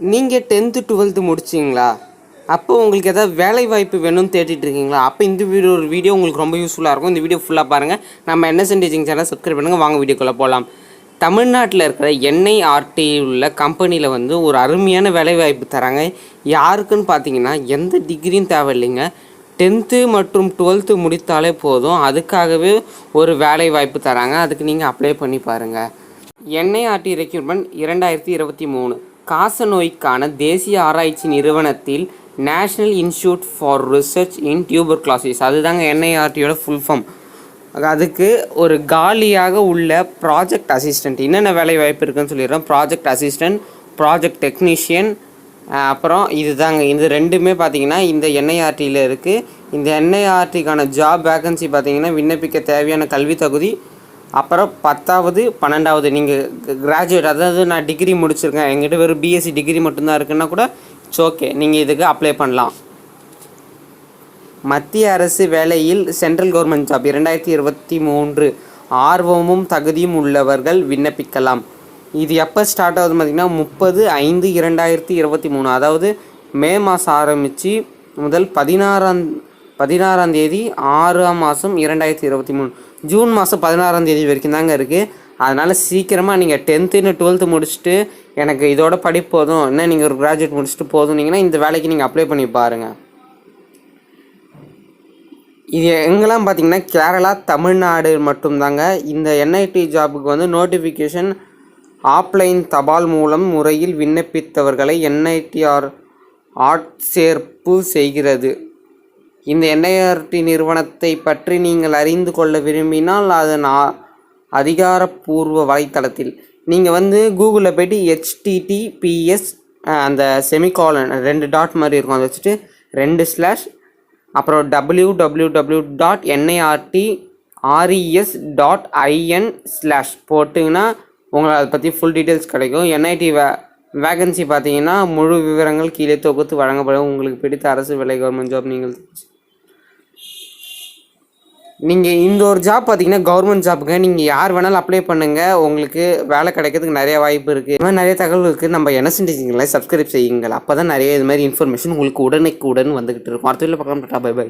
நீங்கள் 10th 12th முடிச்சிங்களா? அப்போ உங்களுக்கு எதாவது வேலை வாய்ப்பு வேணும்னு தேடிட்டு இருக்கீங்களா? அப்போ இந்த வீடியோ உங்களுக்கு ரொம்ப யூஸ்ஃபுல்லாக இருக்கும். இந்த வீடியோ ஃபுல்லாக பாருங்கள். நம்ம NSN டீச்சிங் சேனல் சப்ஸ்கிரைப் பண்ணுங்கள். வாங்க வீடியோக்குள்ளே போகலாம். தமிழ்நாட்டில் இருக்கிற NIRT உள்ள கம்பெனியில் வந்து ஒரு அருமையான வேலைவாய்ப்பு தராங்க. யாருக்குன்னு பார்த்தீங்கன்னா எந்த டிகிரியும் தேவையில்லைங்க. 10th மற்றும் 12th முடித்தாலே போதும். அதுக்காகவே ஒரு வேலை வாய்ப்பு தராங்க. அதுக்கு நீங்கள் அப்ளை பண்ணி பாருங்கள். NIRT ரெக்ரூட்மெண்ட் 2023 காசநோய்க்கான தேசிய ஆராய்ச்சி நிறுவனத்தில் national institute for research in tuberculosis, அதுதாங்க NIRTயோட ஃபுல் ஃபார்ம். அதுக்கு ஒரு காலியாக உள்ள ப்ராஜெக்ட் அசிஸ்டண்ட் என்னென்ன வேலை வாய்ப்பு இருக்குதுன்னு சொல்லிடுறோம். ப்ராஜெக்ட் அசிஸ்டண்ட், ப்ராஜெக்ட் டெக்னீஷியன், அப்புறம் இதுதாங்க. இது ரெண்டுமே பார்த்திங்கன்னா இந்த NIRTயில் இருக்குது. இந்த NIRTக்கான ஜாப் வேக்கன்சி பார்த்திங்கன்னா விண்ணப்பிக்க தேவையான கல்வி தகுதி, அப்புறம் 10வது 12வது நீங்கள் கிராஜுவேட், அதாவது நான் டிகிரி முடிச்சிருக்கேன், எங்கிட்ட வெறும் BSc டிகிரி மட்டும்தான் இருக்குன்னா கூட இட்ஸ் ஓகே, நீங்கள் இதுக்கு அப்ளை பண்ணலாம். மத்திய அரசு வேலையில் சென்ட்ரல் கவர்மெண்ட் ஜாப் 2023 ஆர்வமும் தகுதியும் உள்ளவர்கள் விண்ணப்பிக்கலாம். இது எப்போ ஸ்டார்ட் ஆகுது பார்த்திங்கன்னா 30/5/2023, அதாவது மே மாதம் ஆரம்பித்து முதல் 16ஆம் தேதி 6ஆம் மாதம் 2023, ஜூன் மாதம் 16ஆம் தேதி வரைக்கும் தாங்க இருக்குது. அதனால் சீக்கிரமாக நீங்கள் 10th 12th முடிச்சுட்டு எனக்கு இதோட படிப்பு போதும், என்ன நீங்கள் ஒரு கிராஜுவேட் முடிச்சுட்டு போதும்னீங்கன்னா இந்த வேலைக்கு நீங்கள் அப்ளை பண்ணி பாருங்கள். இது எங்கெல்லாம் பார்த்தீங்கன்னா கேரளா, தமிழ்நாடு மட்டும்தாங்க. இந்த NIT ஜாபுக்கு வந்து நோட்டிஃபிகேஷன் ஆஃப்லைன் தபால் மூலம் முறையில் விண்ணப்பித்தவர்களை NITR ஆட்சேர்ப்பு செய்கிறது. இந்த NIRT நிறுவனத்தை பற்றி நீங்கள் அறிந்து கொள்ள விரும்பினால் அதன் அதிகாரப்பூர்வ வலைத்தளத்தில் நீங்கள் வந்து கூகுளில் போய்ட்டு HTTPS அந்த செமிகாலன் 2 டாட் மாதிரி இருக்கும், அதை வச்சுட்டு 2/ அப்புறம் www.nirt.res.in/ போட்டிங்கன்னா உங்களுக்கு அதை பற்றி ஃபுல் டீட்டெயில்ஸ் கிடைக்கும். NIT வேகன்சி பார்த்தீங்கன்னா முழு விவரங்கள் கீழே தொகுத்து வழங்கப்படும். உங்களுக்கு பிடித்த அரசு வேலை கவர்மெண்ட் ஜாப் நீங்கள் இந்த ஒரு ஜாப் பார்த்தீங்கன்னா கவர்மெண்ட் ஜாப்புங்க. நீங்கள் யார் வேணாலும் அப்ளை பண்ணுங்கள், உங்களுக்கு வேலை கிடைக்கிறதுக்கு நிறைய வாய்ப்பு இருக்குது. இது மாதிரி நிறைய தகவல் இருக்குது. நம்ம NSN டீச்சிங்களை சப்ஸ்கிரைப் செய்யுங்கள். அப்போ தான் நிறைய இது மாதிரி இன்ஃபர்மேஷன் உங்களுக்கு உடனுக்குடன் வந்துக்கிட்டு இருக்கும். அடுத்த வீடியோவில் பார்க்கலாம். Bye by.